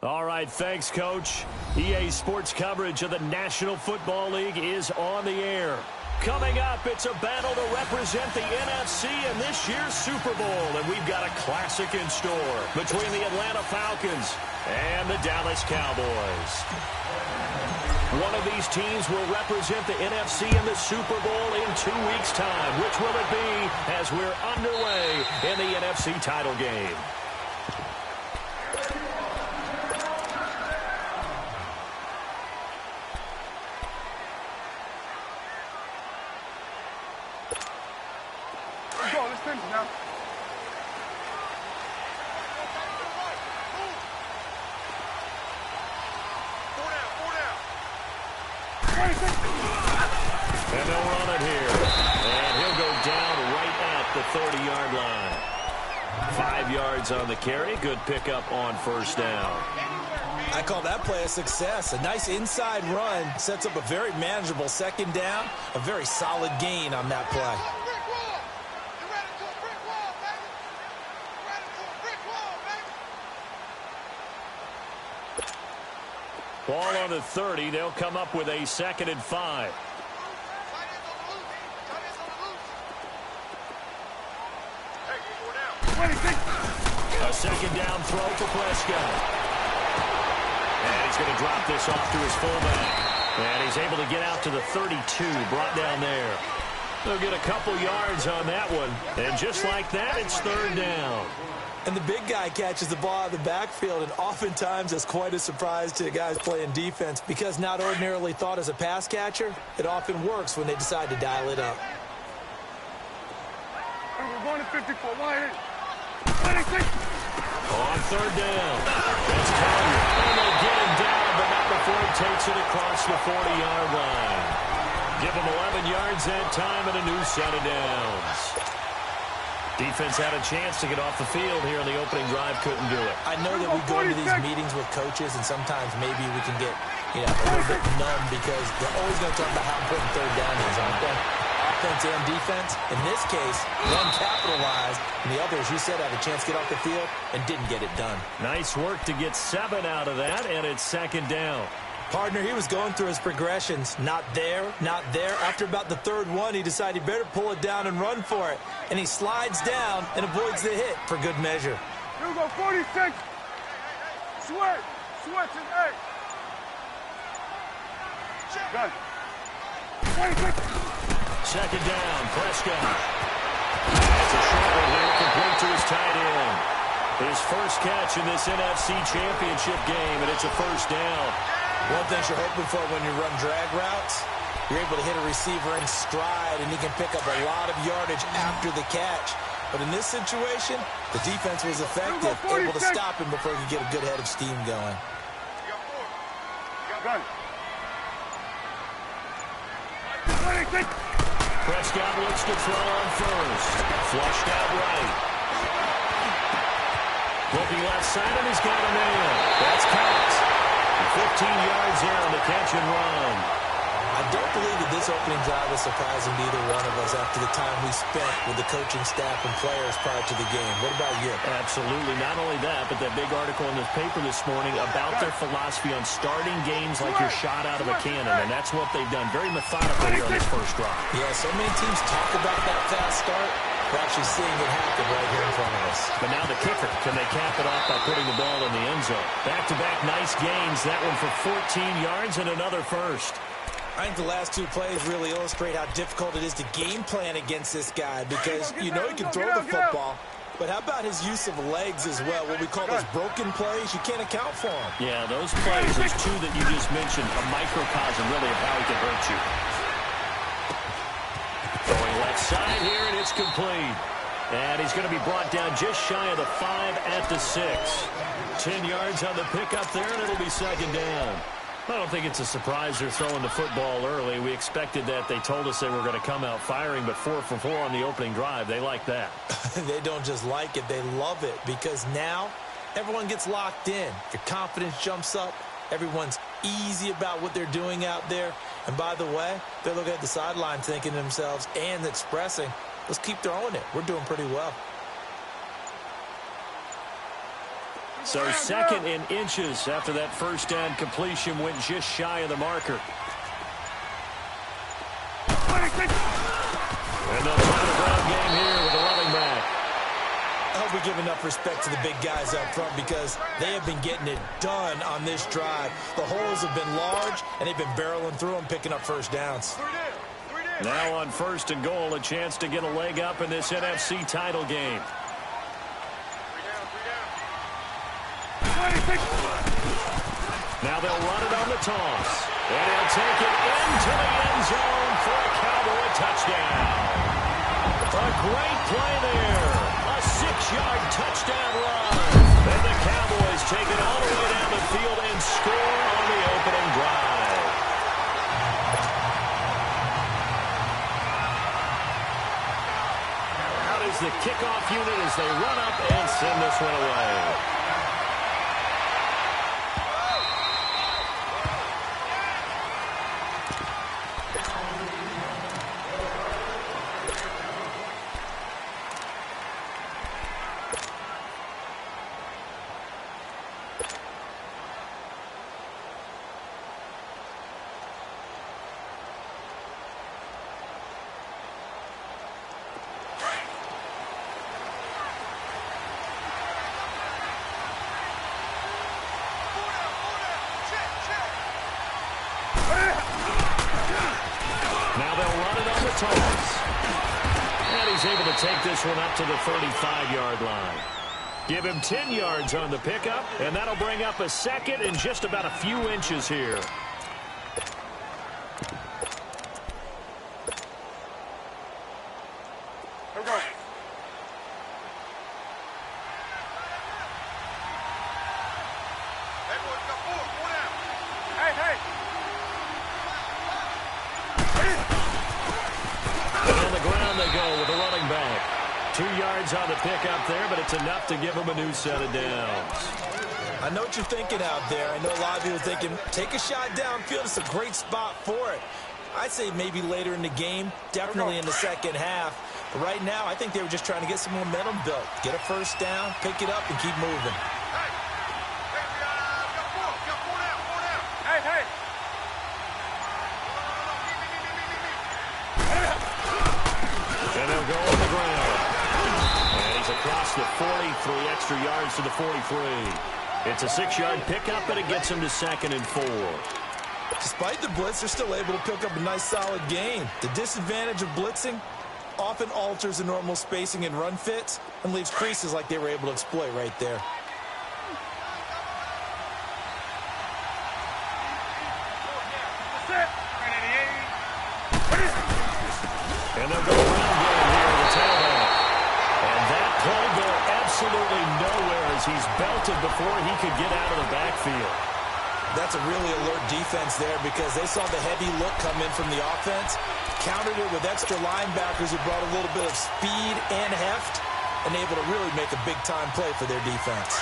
All right, thanks, Coach. EA Sports coverage of the National Football League is on the air. Coming up, it's a battle to represent the NFC in this year's Super Bowl, and we've got a classic in store between the Atlanta Falcons and the Dallas Cowboys. One of these teams will represent the NFC in the Super Bowl in 2 weeks' time. Which will it be as we're underway in the NFC title game? And they'll run it here. And he'll go down right at the 30-yard line. 5 yards on the carry. Good pickup on first down. I call that play a success. A nice inside run sets up a very manageable second down. A very solid gain on that play. Ball on the 30. They'll come up with a 2nd and 5. A second down throw for Prescott. And he's going to drop this off to his fullback. And he's able to get out to the 32, brought down there. They'll get a couple yards on that one. And just like that, it's 3rd down. And the big guy catches the ball out of the backfield, and oftentimes it's quite a surprise to the guys playing defense because not ordinarily thought as a pass catcher, it often works when they decide to dial it up. We're going to 54. Wide. On 3rd down. That's Collier. And they get him down, but not before he takes it across the 40-yard line. Give him 11 yards that time and a new set of downs. Defense had a chance to get off the field here in the opening drive, couldn't do it. I know that we go into these meetings with coaches, and sometimes maybe we can get, a little bit numb because they're always going to talk about how important 3rd down is, aren't they? Offense and defense. In this case, one capitalized, and the other, as you said, had a chance to get off the field and didn't get it done. Nice work to get 7 out of that, and it's 2nd down. Partner, he was going through his progressions. Not there, not there. After about the 3rd one, he decided he better pull it down and run for it. And he slides down and avoids the hit for good measure. Here we go, 46. Switch and 8. Gun. 26. 2nd down, Prescott. That's a short one here, complete to his tight end. His first catch in this NFC Championship game, and it's a 1st down. One thing you're hoping for when you run drag routes, you're able to hit a receiver in stride, and he can pick up a lot of yardage after the catch. But in this situation, the defense was effective, able to stop him before he could get a good head of steam going. Prescott looks to throw on first. Flushed out right. Looking left side, and he's got a man. That's Cox. 15 yards there on the catch and run. I don't believe that this opening drive is surprising to either one of us after the time we spent with the coaching staff and players prior to the game. What about you? Absolutely. Not only that, but that big article in the paper this morning about their philosophy on starting games like you're shot out of a cannon, and that's what they've done. Very methodical here on this first drive. Yeah, so many teams talk about that fast start. We're actually seeing it happen right here in front of us. But now the kicker, can they cap it off by putting the ball in the end zone? Back-to-back nice gains. That one for 14 yards and another first. I think the last 2 plays really illustrate how difficult it is to game plan against this guy because you know he can throw the football, but how about his use of legs as well? What we call those broken plays, you can't account for them. Yeah, those plays, those 2 that you just mentioned, a microcosm really of how he can hurt you. Going left side here, and it's complete. And he's going to be brought down just shy of the 5 at the 6. 10 yards on the pickup there, and it'll be 2nd down. I don't think it's a surprise they're throwing the football early. We expected that. They told us they were going to come out firing, but 4 for 4 on the opening drive. They like that. They don't just like it. They love it because now everyone gets locked in. Your confidence jumps up. Everyone's easy about what they're doing out there. And by the way, they're looking at the sideline thinking to themselves and expressing, let's keep throwing it. We're doing pretty well. So second in inches after that first down completion went just shy of the marker. And they'll try the ground game here with the running back. I hope we give enough respect to the big guys up front because they have been getting it done on this drive. The holes have been large, and they've been barreling through them, picking up first downs. Now on first and goal, a chance to get a leg up in this NFC title game. Now they'll run it on the toss. And he'll take it into the end zone for a Cowboy touchdown. A great play there. A 6-yard touchdown run. And the Cowboys take it all the way down the field and score on the opening drive. Out is the kickoff unit as they run up and send this one away. And he's able to take this one up to the 35-yard line. Give him 10 yards on the pickup, and that'll bring up a second in just about a few inches here. On the pick up there, but it's enough to give him a new set of downs. I know what you're thinking out there. I know a lot of you are thinking, take a shot downfield. It's a great spot for it. I'd say maybe later in the game, definitely in the second half. But right now, I think they were just trying to get some momentum built. Get a first down, pick it up, and keep moving. And they'll go on the ground. Across the 40, 3 extra yards to the 43. It's a 6-yard pickup, and it gets him to 2nd and 4. Despite the blitz, they're still able to pick up a nice, solid gain. The disadvantage of blitzing often alters the normal spacing and run fits and leaves creases like they were able to exploit right there. And they'll go around game here to the tailback. Play go absolutely nowhere as he's belted before he could get out of the backfield. That's a really alert defense there because they saw the heavy look come in from the offense, countered it with extra linebackers who brought a little bit of speed and heft, and able to really make a big-time play for their defense.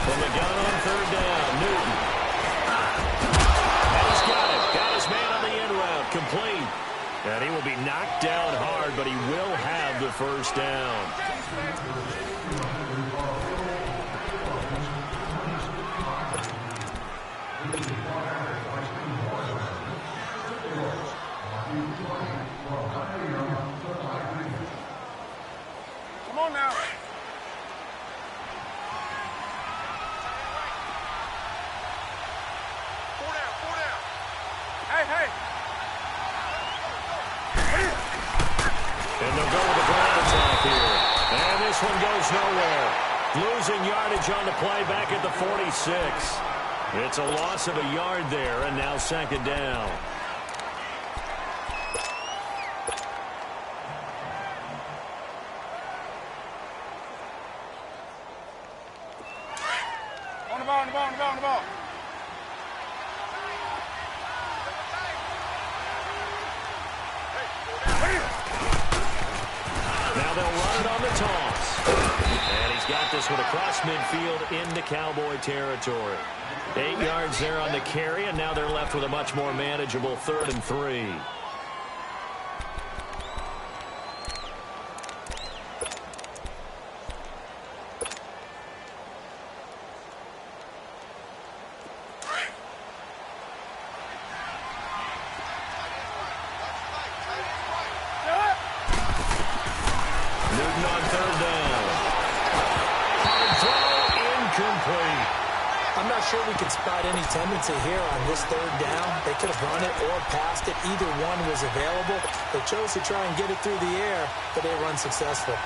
From the gun on 3rd down, Newton. Complete. And he will be knocked down hard, but he will have the first down. Come on now. Four down. Hey. And they'll go with the ground attack here. And this one goes nowhere. Losing yardage on the play back at the 46. It's a loss of a yard there, and now 2nd down. On the ball. Now they'll run it on the toss. And he's got this one across midfield into Cowboy territory. 8 yards there on the carry, and now they're left with a much more manageable 3rd and 3. sure we could spot any tendency here on this third down. They could have run it or passed it. Either one was available. They chose to try and get it through the air, but they were unsuccessful.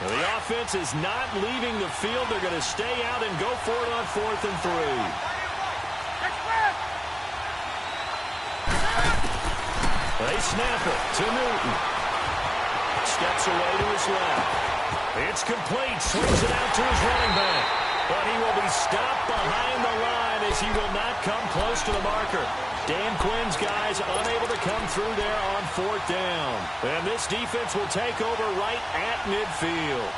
The offense is not leaving the field. They're going to stay out and go for it on 4th and 3. They snap it to Newton. Steps away to his left. It's complete. Swings it out to his running back. But he will be stopped behind the line as he will not come close to the marker. Dan Quinn's guys unable to come through there on 4th down. And this defense will take over right at midfield.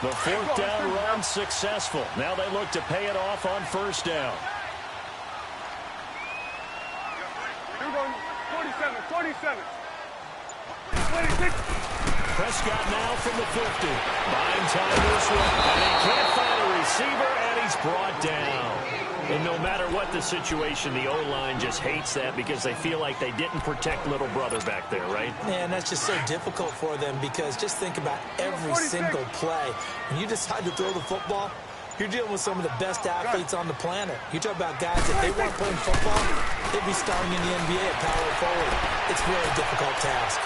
The 4th down run successful. Now they look to pay it off on 1st down. You're going 47, 47. 26. Prescott now from the 50. Buying time this one. And he can't find a receiver, and he's brought down. And no matter what the situation, the O-line just hates that because they feel like they didn't protect little brother back there, right? Yeah, and that's just so difficult for them because just think about every single play. When you decide to throw the football, you're dealing with some of the best athletes on the planet. You talk about guys, if they weren't playing football, they'd be starting in the NBA at power forward. It's a really difficult task.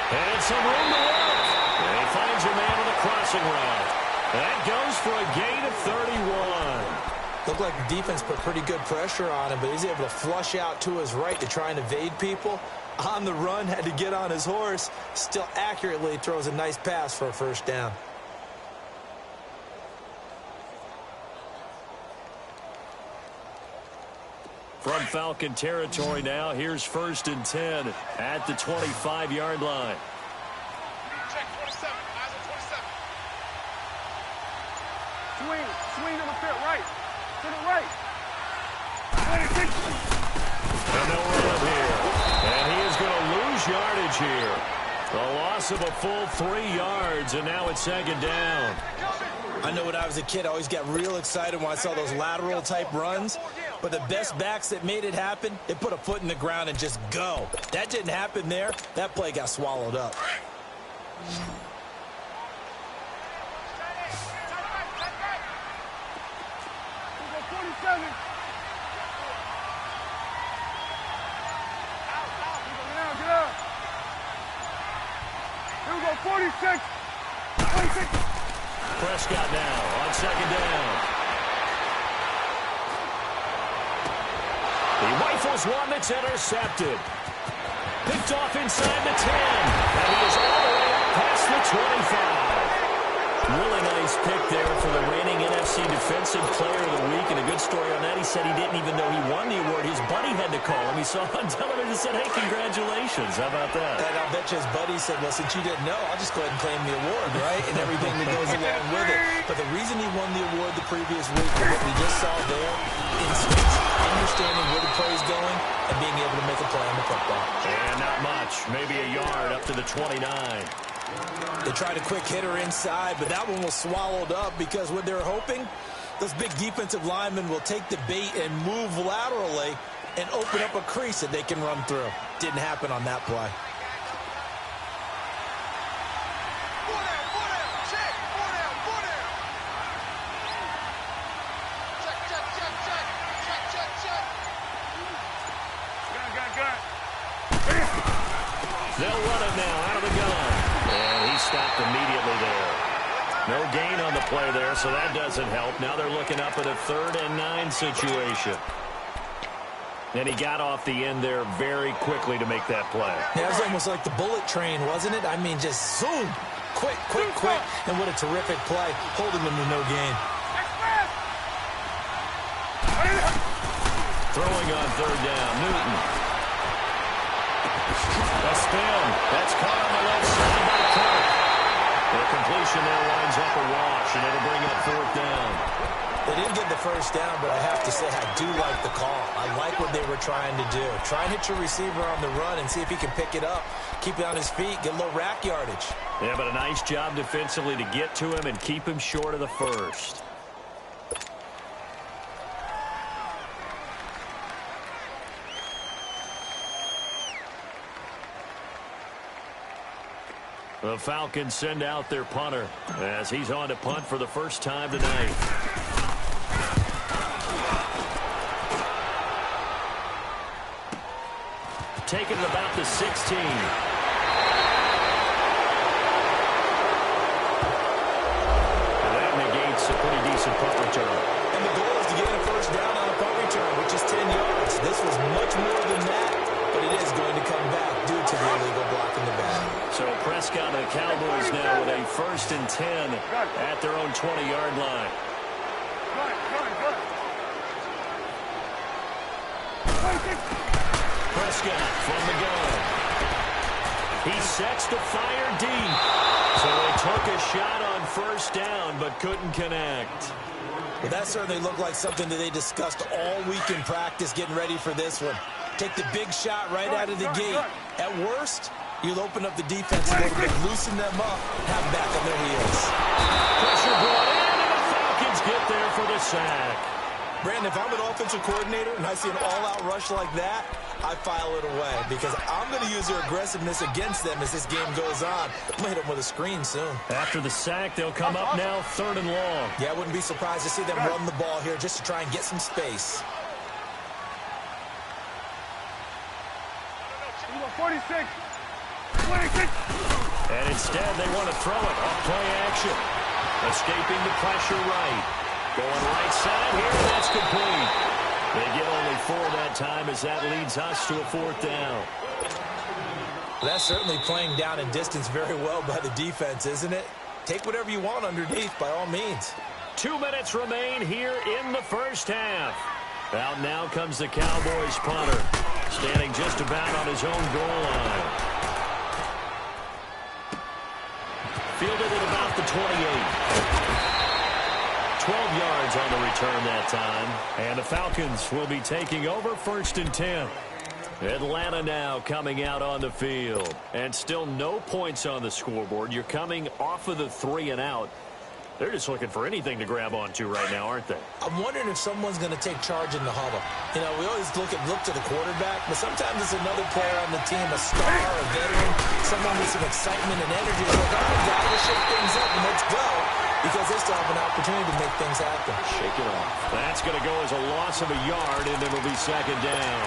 And some room to work. And he finds a man on the crossing route. That goes for a gain of 31. Looked like the defense put pretty good pressure on him, but he's able to flush out to his right to try and evade people. On the run, had to get on his horse. Still accurately throws a nice pass for a 1st down. From Falcon territory now, here's 1st and 10 at the 25-yard line. Check 27. Eyes on 27. Swing on the field, right. To the right. 26. And they'll run him here. And he is going to lose yardage here. A loss of a full 3 yards, and now it's 2nd down. I know when I was a kid, I always got real excited when I saw those lateral-type runs. But the best backs that made it happen, they put a foot in the ground and just go. That didn't happen there. That play got swallowed up. Here we go, 46. 26. Prescott now on 2nd down. He rifles one that's intercepted. Picked off inside the 10. And he is all the way up past the 25. Really nice pick there for the reigning NFC Defensive Player of the Week. And a good story on that. He said he didn't even know he won the award. His buddy had to call him. He saw on television and said, hey, congratulations. How about that? And I'll bet you his buddy said, well, since you didn't know, I'll just go ahead and claim the award, right? And everything that goes along with it. But the reason he won the award the previous week, what we just saw there, instincts, understanding where the play is going, and being able to make a play on the football. And not much. Maybe a yard up to the 29. They tried a quick hitter inside, but that one was swallowed up because what they're hoping, those big defensive linemen will take the bait and move laterally and open up a crease that they can run through. Didn't happen on that play. They'll run it now out of the gun. And he stopped immediately there. No gain on the play there, so that doesn't help. Now they're looking up at a 3rd and 9 situation. And he got off the end there very quickly to make that play. Yeah, it was almost like the bullet train, wasn't it? I mean, just zoom. Quick, quick, quick. And what a terrific play, holding them to no gain. Throwing on 3rd down, Newton. A spin. That's caught on the left side by Kirk. The completion there winds up a wash, and it'll bring up 4th down. They didn't get the first down, but I have to say I do like the call. I like what they were trying to do. Try and hit your receiver on the run and see if he can pick it up, keep it on his feet, get a little rack yardage. Yeah, but a nice job defensively to get to him and keep him short of the first. The Falcons send out their punter as he's on to punt for the first time tonight. Taken at about the 16. And that negates a pretty decent punt return. And the goal is to get a first down on a punt return, which is 10 yards. This was much more than that, but it is going to come back due to the illegal block in the back. So Prescott and the Cowboys now with a 1st and 10 at their own 20-yard line. Prescott from the gun. He sets to fire deep. So they took a shot on 1st down but couldn't connect. Well, that certainly looked like something that they discussed all week in practice getting ready for this one. Take the big shot right out of the gate. At worst, you'll open up the defense a little bit, loosen them up, have them back on their heels. Pressure brought in, and the Falcons get there for the sack. Brandon, if I'm an offensive coordinator and I see an all-out rush like that, I file it away because I'm going to use their aggressiveness against them as this game goes on. I'm going to hit them with a screen soon. After the sack, they'll come up now 3rd and long. Yeah, I wouldn't be surprised to see them run the ball here just to try and get some space. 46. 26. And instead, they want to throw it off play action. Escaping the pressure right. Going right side here, and that's complete. They get only 4 that time as that leads us to a 4th down. That's certainly playing down and distance very well by the defense, isn't it? Take whatever you want underneath by all means. 2 minutes remain here in the first half. Out now comes the Cowboys punter, standing just about on his own goal line. Fielded at about the 28. 12 yards on the return that time. And the Falcons will be taking over 1st and 10. Atlanta now coming out on the field. And still no points on the scoreboard. You're coming off of the 3 and out. They're just looking for anything to grab onto right now, aren't they? I'm wondering if someone's going to take charge in the huddle. You know, we always look to the quarterback, but sometimes it's another player on the team, a star, a veteran, someone with some excitement and energy. It's like, all right, guys, let's shake things up and let's go, because they still have an opportunity to make things happen. Shake it off. That's going to go as a loss of a yard, and it'll be 2nd down.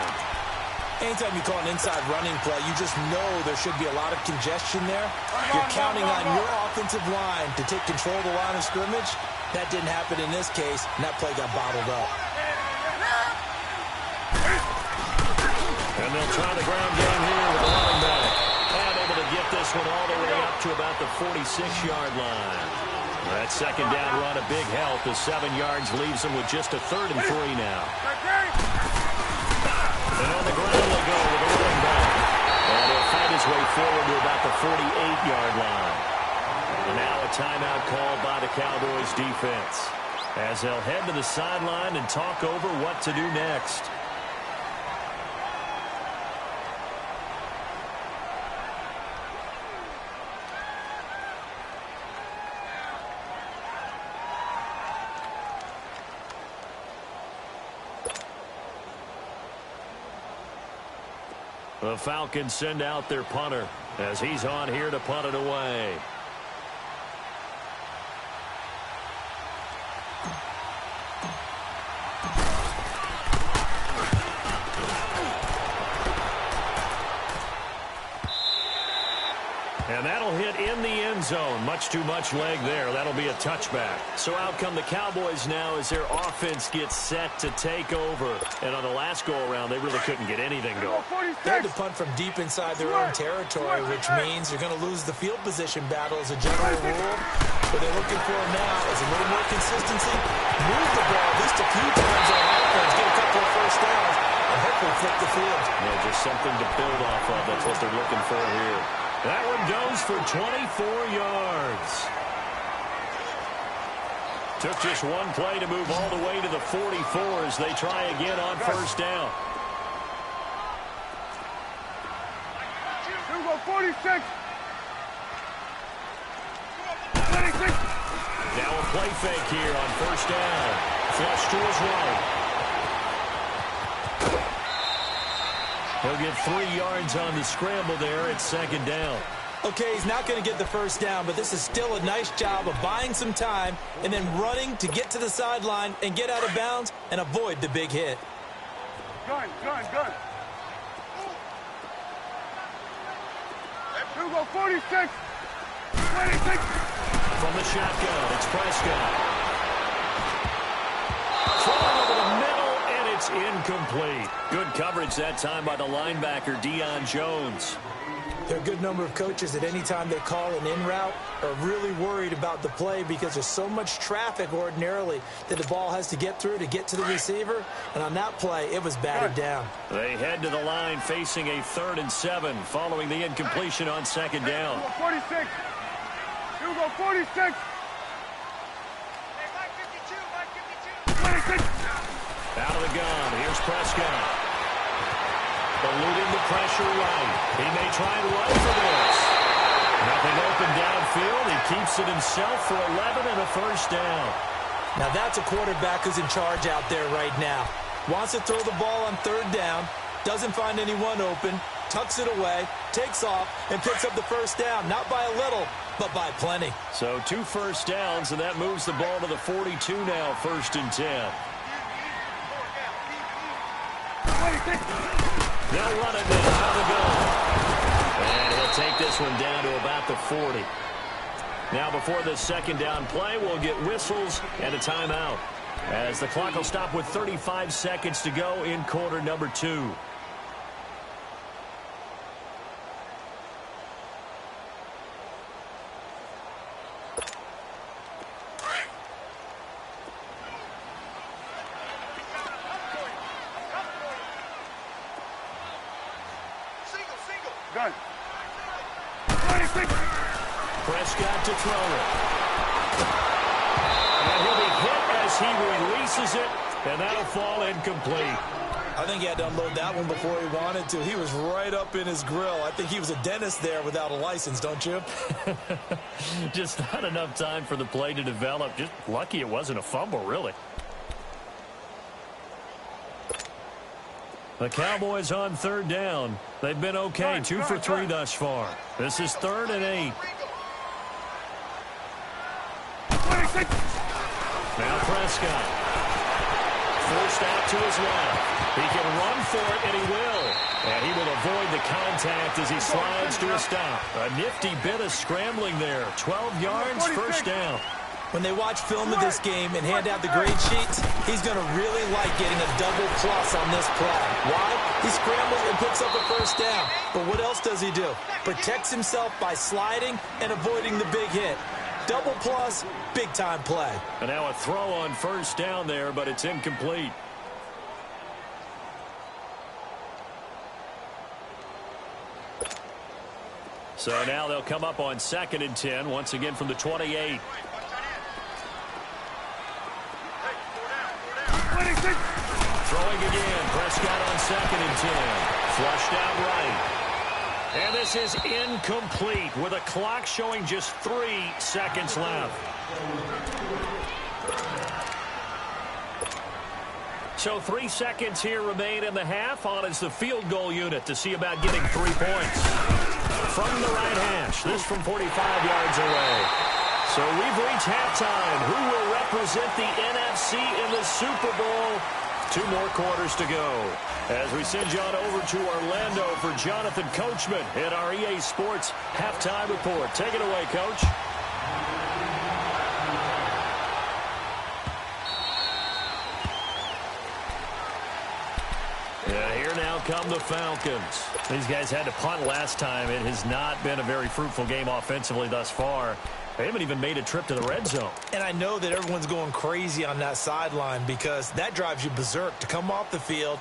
Anytime you call an inside running play, you just know there should be a lot of congestion there. You're counting on your offensive line to take control of the line of scrimmage. That didn't happen in this case, and that play got bottled up. And they'll try the ground game here with the running back. And able to get this one all the way up to about the 46-yard line. That 2nd down run a big help as 7 yards leaves them with just a 3rd and 3 now. And on the ground they go with the running back. And he'll fight his way forward to about the 48-yard line. And now a timeout called by the Cowboys defense as they'll head to the sideline and talk over what to do next. The Falcons send out their punter as he's on here to punt it away. And that'll hit in the end zone. Much too much leg there. That'll be a touchback. So out come the Cowboys now as their offense gets set to take over. And on the last go-around, they really couldn't get anything going. They had to punt from deep inside their own territory, which means you're going to lose the field position battle as a general rule. What they're looking for now is a little more consistency. Move the ball at least a few times on offense. Get a couple of first downs and hopefully flip the field. Yeah, just something to build off of. That's what they're looking for here. That one goes for 24 yards. Took just one play to move all the way to the 44 as they try again on first down. Here we go, 46. 26. Now a play fake here on first down. Flush to his right. He'll get 3 yards on the scramble there at second down. Okay, he's not going to get the first down, but this is still a nice job of buying some time and then running to get to the sideline and get out of bounds and avoid the big hit. Gun. Here we go, 46. 26. From the shotgun, it's Prescott. Throwing over the middle, and it's incomplete. Good coverage that time by the linebacker, Deion Jones. There are a good number of coaches at any time they call an in route are really worried about the play because there's so much traffic ordinarily that the ball has to get through to get to the receiver. And on that play, it was batted down. They head to the line facing a 3rd and 7 following the incompletion on second down. 46. Here we go, 46. 26. Out of the gun, here's Prescott. Eluding the pressure right. He may try and run for this. Nothing open downfield. He keeps it himself for 11 and a first down. Now that's a quarterback who's in charge out there right now. Wants to throw the ball on 3rd down, doesn't find anyone open, tucks it away, takes off, and picks up the first down. Not by a little, but by plenty. So 2 first downs, and that moves the ball to the 42 now, 1st and 10. 26. They'll run it now out of the gun. And he'll take this one down to about the 40. Now before the second down play, we'll get whistles and a timeout, as the clock will stop with 35 seconds to go in quarter number 2. Gun. 26. Prescott to throw it. And he'll be hit as he releases it, and that'll fall incomplete. I think he had to unload that one before he wanted to. He was right up in his grill. I think he was a dentist there without a license, don't you? Just not enough time for the play to develop. Just lucky it wasn't a fumble, really. The Cowboys on 3rd down. They've been okay, 2 for 3 thus far. This is 3rd and 8. 26. Now Prescott. Forced out to his left. He can run for it, and he will. And he will avoid the contact as he slides to a stop. A nifty bit of scrambling there. 12 yards, first down. When they watch film of this game and hand out the grade sheets, he's going to really like getting a double plus on this play. Why? He scrambles and picks up a first down. But what else does he do? Protects himself by sliding and avoiding the big hit. Double plus, big-time play. And now a throw on first down there, but it's incomplete. So now they'll come up on 2nd and 10, once again from the 28. 26. Throwing again. Prescott on 2nd and 10. Flushed out right. And this is incomplete with a clock showing just 3 seconds left. So 3 seconds here remain in the half. On is the field goal unit to see about getting 3 points. From the right hash. This from 45 yards away. So we've reached halftime. Who will represent the NFC in the Super Bowl? 2 more quarters to go. As we send you on over to Orlando for Jonathan Coachman in our EA Sports Halftime Report. Take it away, Coach. Yeah, here now come the Falcons. These guys had to punt last time. It has not been a very fruitful game offensively thus far, They haven't even made a trip to the red zone. And I know that everyone's going crazy on that sideline because that drives you berserk to come off the field,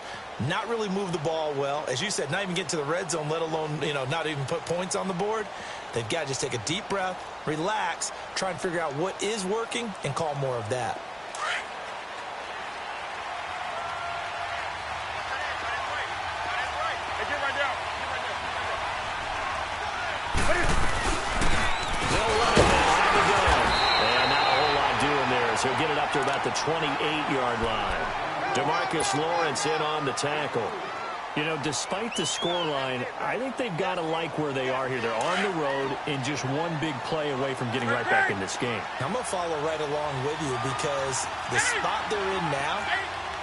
not really move the ball well. As you said, not even get to the red zone, let alone, not even put points on the board. They've got to just take a deep breath, relax, try and figure out what is working, and call more of that. He'll get it up to about the 28-yard line. DeMarcus Lawrence in on the tackle. Despite the scoreline, I think they've got to like where they are here. They're on the road and just one big play away from getting right back in this game. I'm going to follow right along with you because the spot they're in now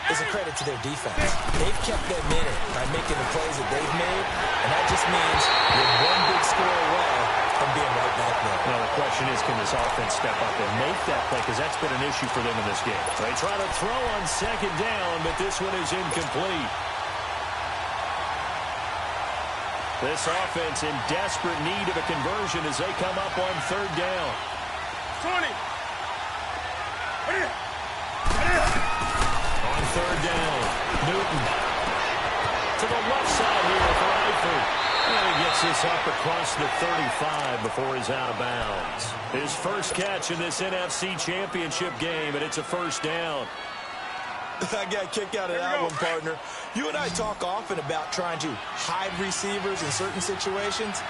is a credit to their defense. They've kept them in it by making the plays that they've made, and that just means you're one big score away from being right back there. Now, the question is, can this offense step up and make that play? Because that's been an issue for them in this game. They try to throw on second down, but this one is incomplete. This offense in desperate need of a conversion as they come up on third down. 20. On third down, Newton to the left side here for Eifert. And he gets this up across the 35 before he's out of bounds. His first catch in this NFC Championship game, and it's a first down. I got a kick out of that one, partner. You and I talk often about trying to hide receivers in certain situations,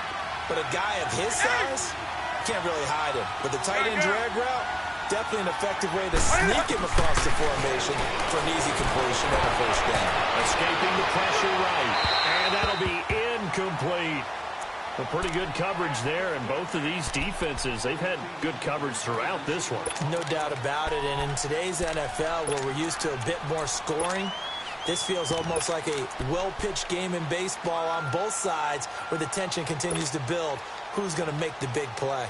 but a guy of his size can't really hide him. But the tight end drag route, definitely an effective way to sneak him across the formation for an easy completion and a first down. Escaping the pressure right, and that'll be incomplete. A pretty good coverage there, and both of these defenses, they've had good coverage throughout this one. No doubt about it, and in today's NFL, where we're used to a bit more scoring, this feels almost like a well-pitched game in baseball on both sides where the tension continues to build. Who's going to make the big play?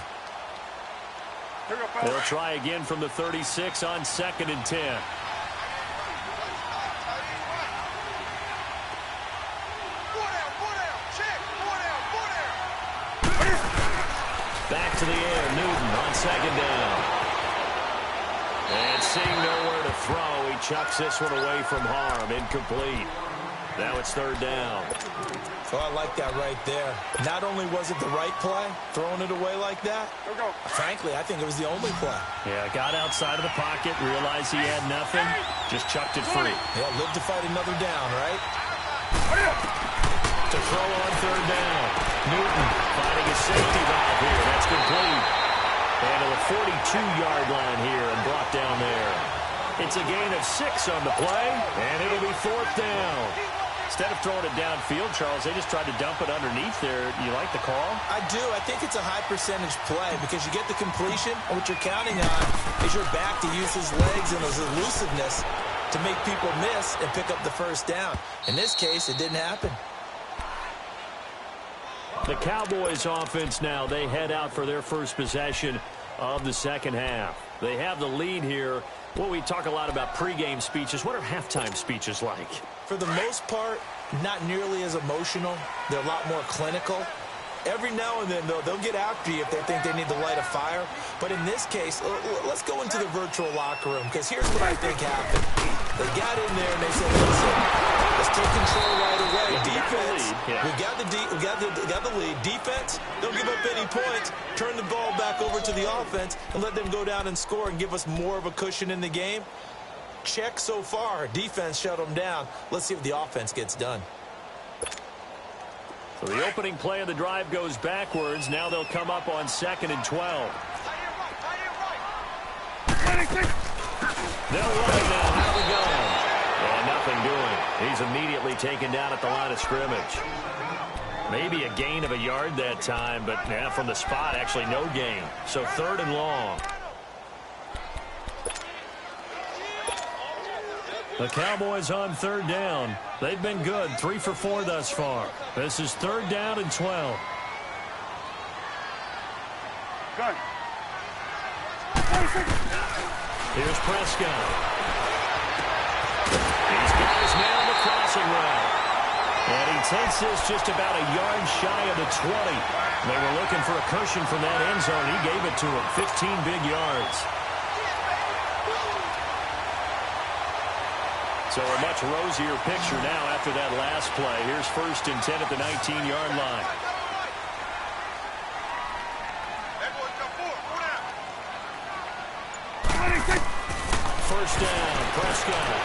They'll try again from the 36 on 2nd and 10. Back to the air, Newton on second down. And seeing nowhere to throw, he chucks this one away from harm. Incomplete. Now it's third down. Oh, I like that right there. Not only was it the right play, throwing it away like that, frankly, I think it was the only play. Yeah, got outside of the pocket, realized he had nothing, just chucked it free. Yeah, live to fight another down, right? To throw on third down. Newton finding a safety valve here. That's complete. And to the 42-yard line here and brought down there. It's a gain of 6 on the play, and it'll be 4th down. Instead of throwing it downfield, Charles, they just tried to dump it underneath there. You like the call? I do. I think it's a high-percentage play because you get the completion, and what you're counting on is your back to use his legs and his elusiveness to make people miss and pick up the first down. In this case, it didn't happen. The Cowboys offense now, they head out for their first possession of the second half. They have the lead here. Well, we talk a lot about pregame speeches. What are halftime speeches like? For the most part, not nearly as emotional. They're a lot more clinical. Every now and then, though, they'll get after you if they think they need to light a fire. But in this case, let's go into the virtual locker room, because here's what I think happened. They got in there and they said, listen, let's take control right away. Defense, we got the lead. Defense, don't give up any points. Turn the ball back over to the offense and let them go down and score and give us more of a cushion in the game. Check so far. Defense shut them down. Let's see if the offense gets done. So the opening play of the drive goes backwards. Now they'll come up on 2nd and 12. They'll run it now. How we going? And nothing doing. He's immediately taken down at the line of scrimmage. Maybe a gain of a yard that time, but yeah, from the spot, actually no gain. So 3rd and long. The Cowboys on 3rd down. They've been good, 3 for 4 thus far. This is 3rd down and 12. Good. Here's Prescott. He's got his man on the crossing route. And he takes this just about a yard shy of the 20. They were looking for a cushion from that end zone. He gave it to him. 15 big yards. So a much rosier picture now after that last play. Here's 1st and 10 at the 19-yard line. First down, Prescott.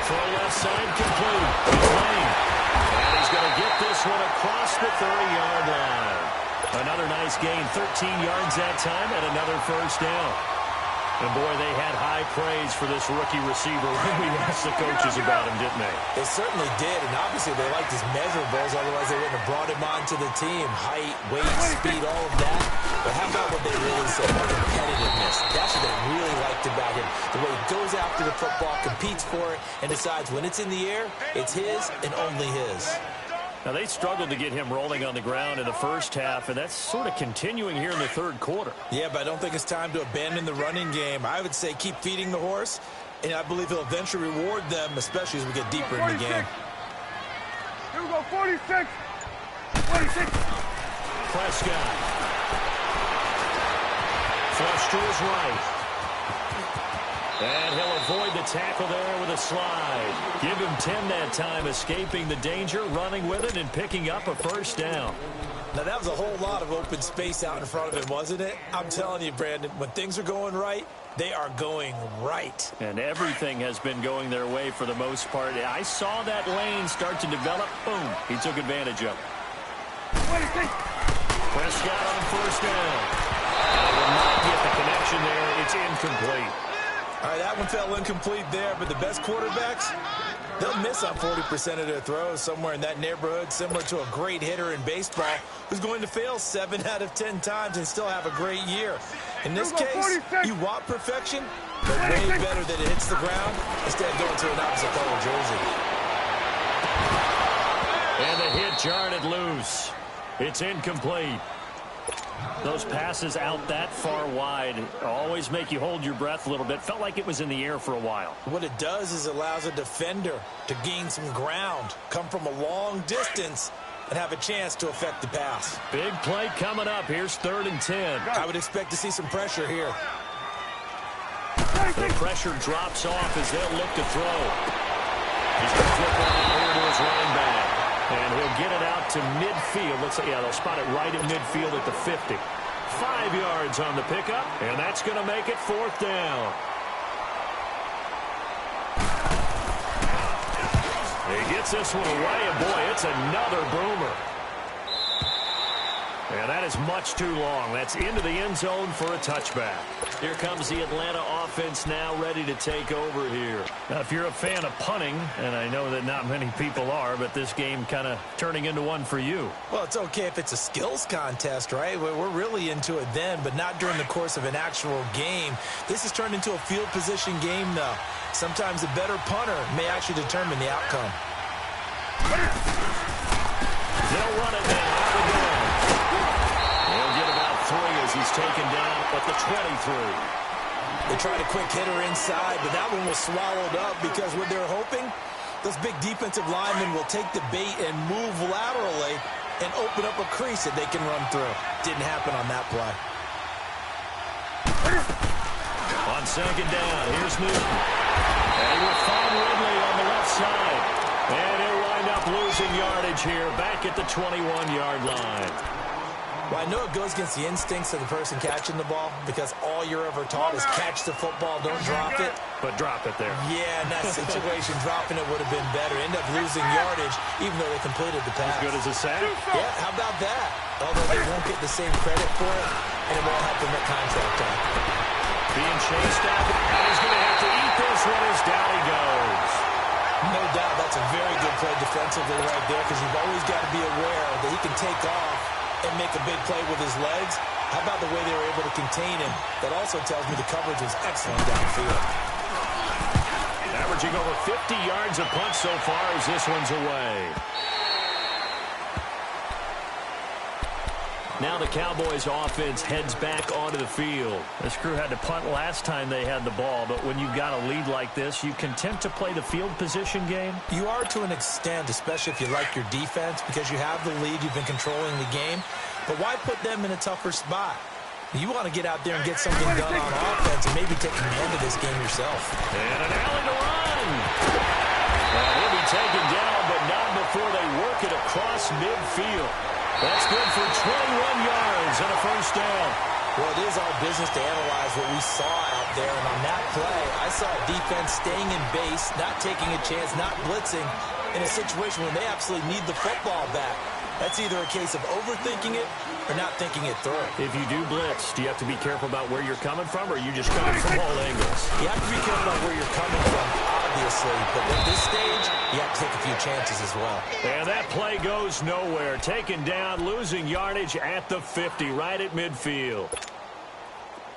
Throw left side, complete. Lane. And he's going to get this one across the 30-yard line. Another nice gain, 13 yards that time, and another first down. And, boy, they had high praise for this rookie receiver when we asked the coaches about him, didn't they? They certainly did, and obviously they liked his measurables, otherwise they wouldn't have brought him onto the team. Height, weight, speed, all of that. But how about what they really said? Competitiveness. That's what they really liked about him. The way he goes after the football, competes for it, and decides when it's in the air, it's his and only his. Now, they struggled to get him rolling on the ground in the first half, and that's sort of continuing here in the third quarter. Yeah, but I don't think it's time to abandon the running game. I would say keep feeding the horse, and I believe he'll eventually reward them, especially as we get deeper in the game. Here we go, 46. 46. Prescott. Flush to his right. And he'll avoid the tackle there with a slide. Give him 10 that time, escaping the danger, running with it, and picking up a first down. Now, that was a whole lot of open space out in front of him, wasn't it? I'm telling you, Brandon, when things are going right, they are going right. And everything has been going their way for the most part. I saw that lane start to develop. Boom. He took advantage of it. Prescott on first down. And will not get the connection there. It's incomplete. All right, that one fell incomplete there, but the best quarterbacks, they'll miss on 40% of their throws, somewhere in that neighborhood, similar to a great hitter in baseball who's going to fail 7 out of 10 times and still have a great year. In this case, you want perfection, but way better that it hits the ground instead of going to an opposite color jersey. And the hit jarred it loose. It's incomplete. Those passes out that far wide always make you hold your breath a little bit. Felt like it was in the air for a while. What it does is allows a defender to gain some ground, come from a long distance, and have a chance to affect the pass. Big play coming up. Here's 3rd and 10. I would expect to see some pressure here. The pressure drops off as they'll look to throw. He's going to flip it out here to his running back. And he'll get it out to midfield. Let's say, yeah, they'll spot it right at midfield at the 50. 5 yards on the pickup, and that's going to make it 4th down. He gets this one away, and boy, it's another boomer. And that is much too long. That's into the end zone for a touchback. Here comes the Atlanta offense now ready to take over here. Now, if you're a fan of punting, and I know that not many people are, but this game kind of turning into one for you. Well, it's okay if it's a skills contest, right? We're really into it then, but not during the course of an actual game. This has turned into a field position game, though. Sometimes a better punter may actually determine the outcome. They'll run it now. He'll get about 3 as he's taken down at the 23. They tried a quick hitter inside, but that one was swallowed up because what they're hoping, those big defensive linemen will take the bait and move laterally and open up a crease that they can run through. Didn't happen on that play. On 2nd down, here's Newton. And he will find Ridley on the left side. And he'll wind up losing yardage here back at the 21-yard line. Well, I know it goes against the instincts of the person catching the ball because all you're ever taught is catch the football, don't drop it. But drop it there. Yeah, in that situation, dropping it would have been better. End up losing yardage even though they completed the pass. As good as a sack? Yeah, how about that? Although they won't get the same credit for it, and it won't help them at contract time. Being chased out, and he's going to have to eat this one as down he goes. No doubt, that's a very good play defensively right there because you've always got to be aware that he can take off and make a big play with his legs. How about the way they were able to contain him? That also tells me the coverage was excellent downfield. Averaging over 50 yards a punch so far as this one's away. Now the Cowboys offense heads back onto the field. This crew had to punt last time they had the ball, but when you've got a lead like this, you content to play the field position game? You are to an extent, especially if you like your defense, because you have the lead, you've been controlling the game. But why put them in a tougher spot? You want to get out there and get something done on offense and maybe take command of this game yourself. And an alley to run. Well, he'll be taken down, but not before they work it across midfield. That's good for 21 yards and a first down. Well, it is our business to analyze what we saw out there. And on that play, I saw defense staying in base, not taking a chance, not blitzing in a situation when they absolutely need the football back. That's either a case of overthinking it or not thinking it through. If you do blitz, do you have to be careful about where you're coming from, or are you just coming from all angles? You have to be careful about where you're coming from, obviously. But at this stage, you have to take a few chances as well. And that play goes nowhere. Taken down, losing yardage at the 50, right at midfield.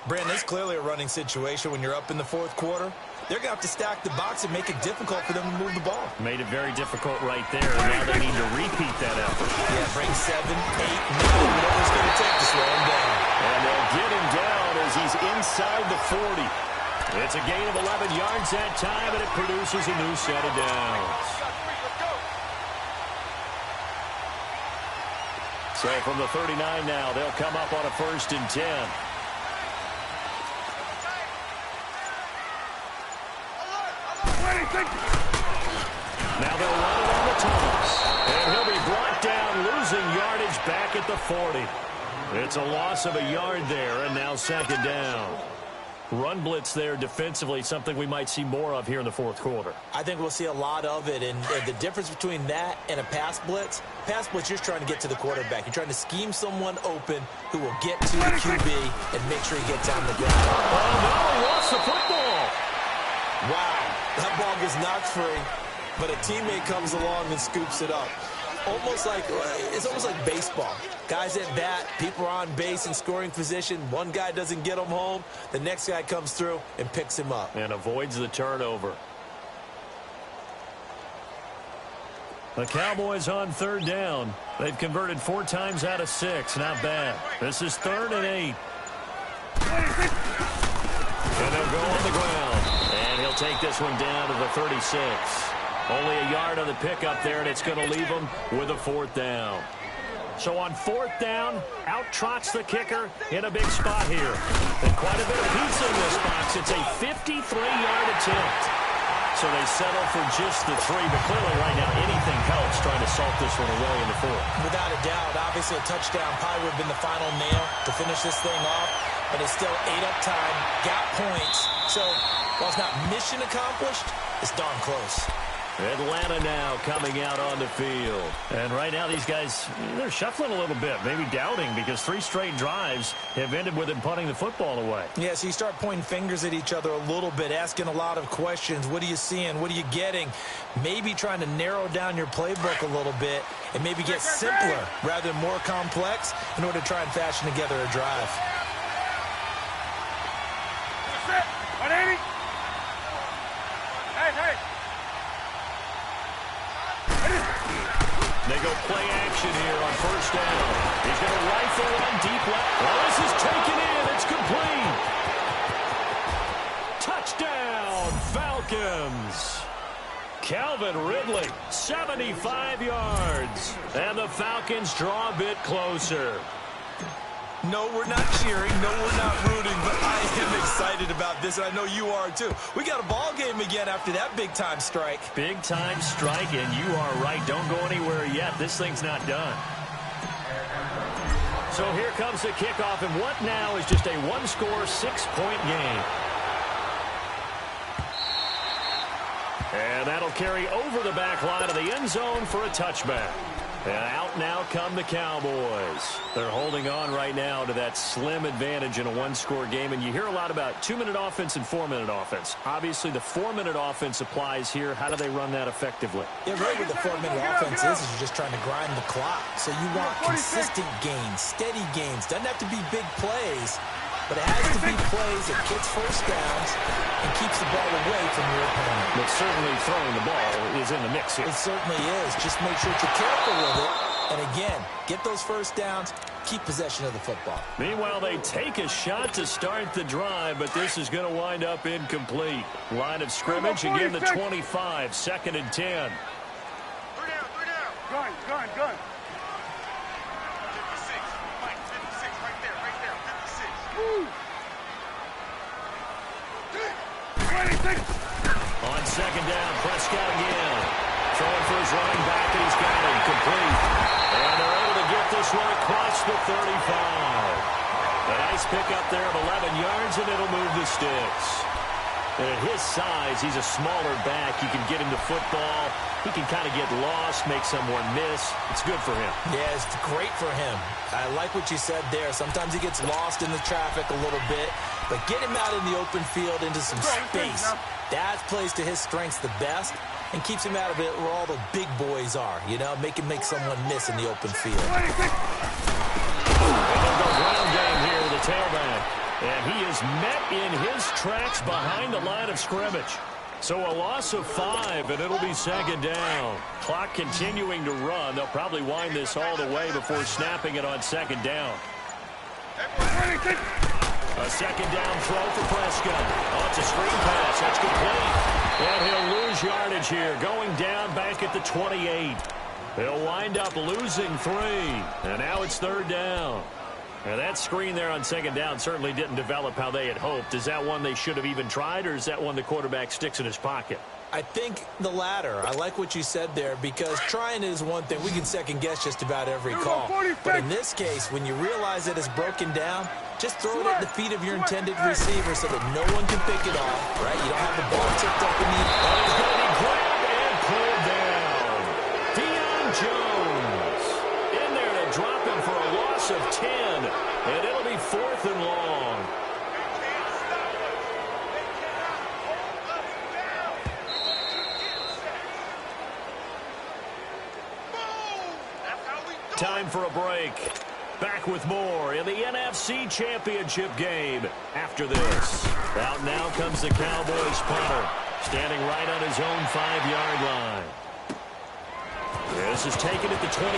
Brandon, it's clearly a running situation when you're up in the fourth quarter. They're going to have to stack the box and make it difficult for them to move the ball. Made it very difficult right there, and now they need to repeat that effort. Yeah, bring 7, 8, 9, whatever it's going to take to slow him down. And they'll get him down as he's inside the 40. It's a gain of 11 yards that time, and it produces a new set of downs. So from the 39 now, they'll come up on a 1st and 10. Now they'll run it on the toss. And he'll be brought down, losing yardage back at the 40. It's a loss of a yard there, and now 2nd down. Run blitz there defensively, something we might see more of here in the fourth quarter. I think we'll see a lot of it, and the difference between that and a pass blitz, you're just trying to get to the quarterback. You're trying to scheme someone open who will get to the QB and make sure he gets on the ground. Oh, no, he lost the football. Wow, that ball gets knocked free, but a teammate comes along and scoops it up. It's almost like baseball. Guys at bat, people are on base in scoring position. One guy doesn't get him home. The next guy comes through and picks him up. And avoids the turnover. The Cowboys on 3rd down. They've converted 4 times out of 6. Not bad. This is 3rd and 8. And they'll go on the ground. And he'll take this one down to the 36. Only a yard on the pickup there, and it's going to leave them with a 4th down. So on 4th down, out trots the kicker in a big spot here. And quite a bit of pizza in this box. It's a 53-yard attempt. So they settle for just the 3, but clearly right now anything helps trying to salt this one away in the 4th. Without a doubt, obviously a touchdown probably would have been the final nail to finish this thing off, but it's still 8 up time, got points. So while it's not mission accomplished, it's darn close. Atlanta now coming out on the field. And right now these guys, they're shuffling a little bit, maybe doubting, because 3 straight drives have ended with them punting the football away. Yeah, so you start pointing fingers at each other a little bit, asking a lot of questions. What are you seeing? What are you getting? Maybe trying to narrow down your playbook a little bit and maybe get simpler rather than more complex in order to try and fashion together a drive. 180. Hey. They go play action here on 1st down. He's going to rifle on deep left. Oh, this is taken in. It's complete. Touchdown, Falcons. Calvin Ridley, 75 yards. And the Falcons draw a bit closer. No, we're not cheering. No, we're not rooting, but I am excited about this, and I know you are too. We got a ball game again after that big-time strike. Big-time strike, and you are right. Don't go anywhere yet. This thing's not done. So here comes the kickoff, and what now is just a 1-score, 6-point game. And that'll carry over the back line of the end zone for a touchback. And out now come the Cowboys. They're holding on right now to that slim advantage in a 1-score game. And you hear a lot about 2-minute offense and 4-minute offense. Obviously, the 4-minute offense applies here. How do they run that effectively? Yeah, really what the 4-minute offense is you're just trying to grind the clock. So you want consistent gains, steady gains. Doesn't have to be big plays, but it has to be plays that gets first downs and keeps the ball away from your opponent. But certainly throwing the ball is in the mix here. It certainly is. Just make sure that you're careful with it And again, get those first downs, keep possession of the football. Meanwhile, they take a shot to start the drive, but this is going to wind up incomplete. Line of scrimmage, again the 25, 2nd and 10. Gun. 56. Mike, 56, right there, 56. On 2nd down, Prescott again. Throwing for his running back, and he's got him complete. And they're able to get this one across the 35. A nice pickup there of 11 yards, and it'll move the sticks. And at his size, he's a smaller back. You can get him the football. He can kind of get lost, make someone miss. It's good for him. Yeah, it's great for him. I like what you said there. Sometimes he gets lost in the traffic a little bit, but get him out in the open field into some space. That plays to his strengths the best and keeps him out of it where all the big boys are, you know, make someone miss in the open field. And they'll go ground game here with the tailback. And he is met in his tracks behind the line of scrimmage. So a loss of 5, and it'll be 2nd down. Clock continuing to run. They'll probably wind this all the way before snapping it on 2nd down. A 2nd down throw for Prescott. Oh, it's a screen pass. That's complete. And he'll lose yardage here, going down back at the 28. He'll wind up losing 3. And now it's 3rd down. And that screen there on 2nd down certainly didn't develop how they had hoped. Is that one they should have even tried, or is that one the quarterback sticks in his pocket? I think the latter. I like what you said there, because trying is one thing. We can second-guess just about every call. But in this case, when you realize that it's broken down, just throw it at the feet of your intended receiver so that no one can pick it off, right? You don't have the ball tipped up in the air. That is going to be grabbed and pulled down. Deion Jones in there to drop him for a loss of 10, and it'll be 4th and long. Time for a break. Back with more in the NFC Championship game after this. Out now comes the Cowboys punter, standing right on his own 5-yard line. This is taken at the 23.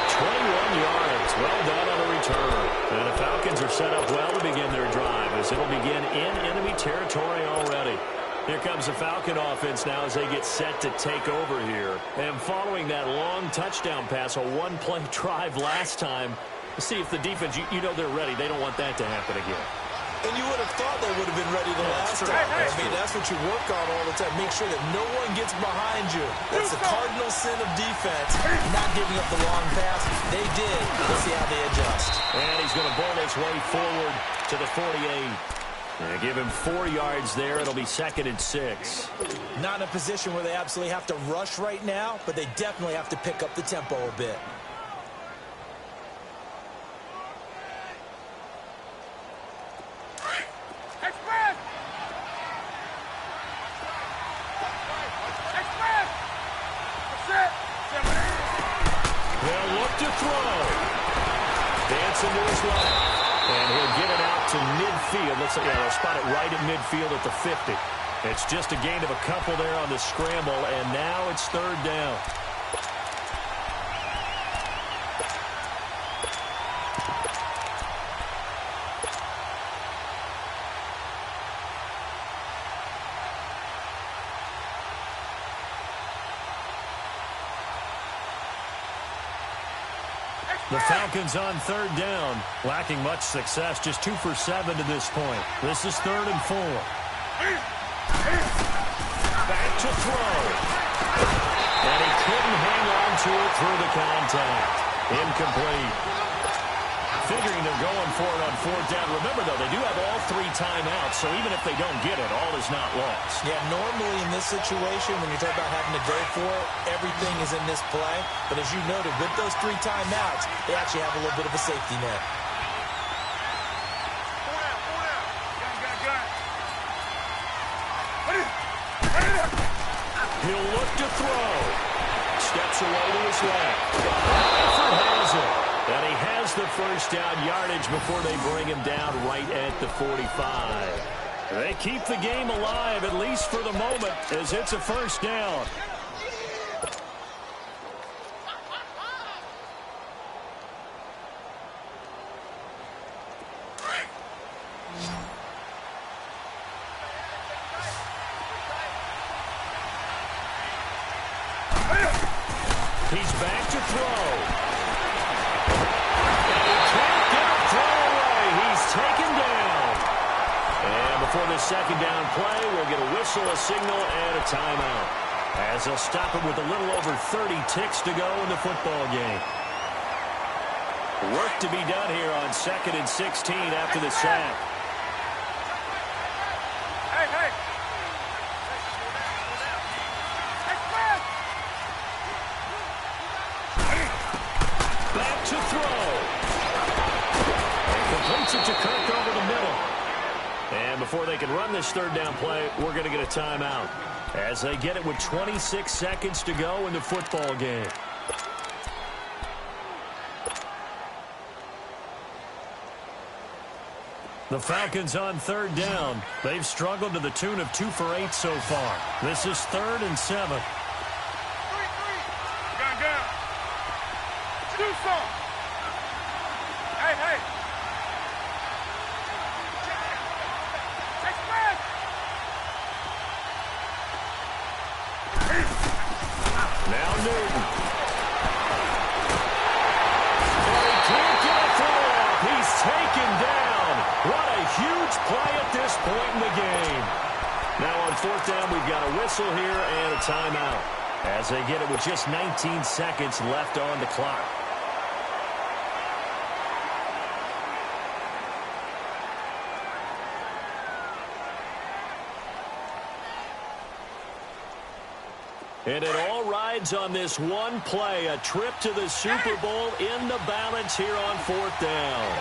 21 yards. Well done on the return. And the Falcons are set up well to begin their drive, as it'll begin in enemy territory already. Here comes the Falcon offense now as they get set to take over here. And following that long touchdown pass, a one-play drive last time, see if the defense, you know they're ready. They don't want that to happen again. And you would have thought they would have been ready the last time. I mean, that's what you work on all the time. Make sure that no one gets behind you. That's the cardinal sin of defense, not giving up the long pass. They did. Let's see how they adjust. And he's going to bowl his way forward to the 48. And give him 4 yards there. It'll be 2nd and 6. Not in a position where they absolutely have to rush right now, but they definitely have to pick up the tempo a bit. They'll look to throw. Dancing to his left. And he'll get it out to midfield. Let's say, they'll spot it right at midfield at the 50. It's just a gain of a couple there on the scramble, and now it's 3rd down. The Falcons on 3rd down, lacking much success, just 2 for 7 to this point. This is 3rd and 4. Back to throw. And he couldn't hang on to it through the contact. Incomplete. Figuring they're going for it on 4th down. Remember, though, they do have all 3 timeouts, so even if they don't get it, all is not lost. Yeah, normally in this situation, when you talk about having to go for it, everything is in this play. But as you noted, with those 3 timeouts, they actually have a little bit of a safety net. He'll look to throw. Steps away to his left. Effort has it. And he has the first down yardage before they bring him down right at the 45. They keep the game alive, at least for the moment, as it's a first down. He's back to throw. And he can't get a throw away. He's taken down. And before the second down play, we'll get a whistle, a signal, and a timeout, as they'll stop it with a little over 30 ticks to go in the football game. Work to be done here on 2nd and 16 after the sack. Hey. Back to throw. And completes it to Kirk over the middle. And before they can run this third down play, we're going to get a timeout, as they get it with 26 seconds to go in the football game. The Falcons on third down. They've struggled to the tune of 2 for 8 so far. This is 3rd and 7. Gun. Do something. Hey. Express. Now Newton. But he can't get a throw off. He's taken down. What a huge play at this point in the game. Now on 4th down, we've got a whistle here and a timeout, as they get it with just 19 seconds left on the clock. And it all rides on this one play, a trip to the Super Bowl in the balance here on 4th down.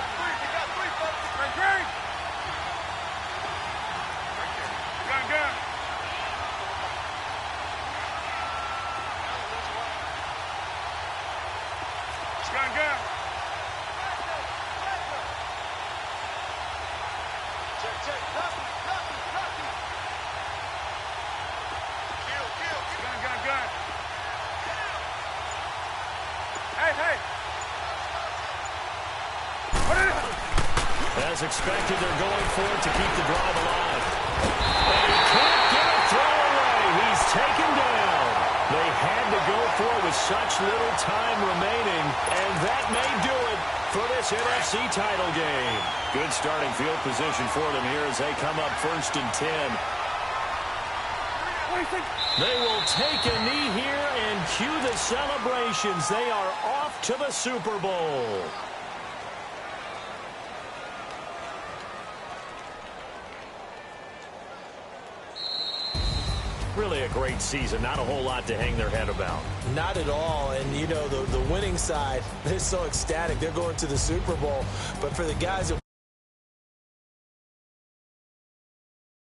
Gun. Gun. Hey. As expected, they're going for it to keep the drive alive. And he can't get a throw away. He's taken down. They had to go for it with such little time remaining, and that may do it for this NFC title game. Good starting field position for them here as they come up 1st and 10. They will take a knee here and cue the celebrations. They are off to the Super Bowl. Really a great season. Not a whole lot to hang their head about. Not at all. And, you know, the winning side, they're so ecstatic. They're going to the Super Bowl. But for the guys that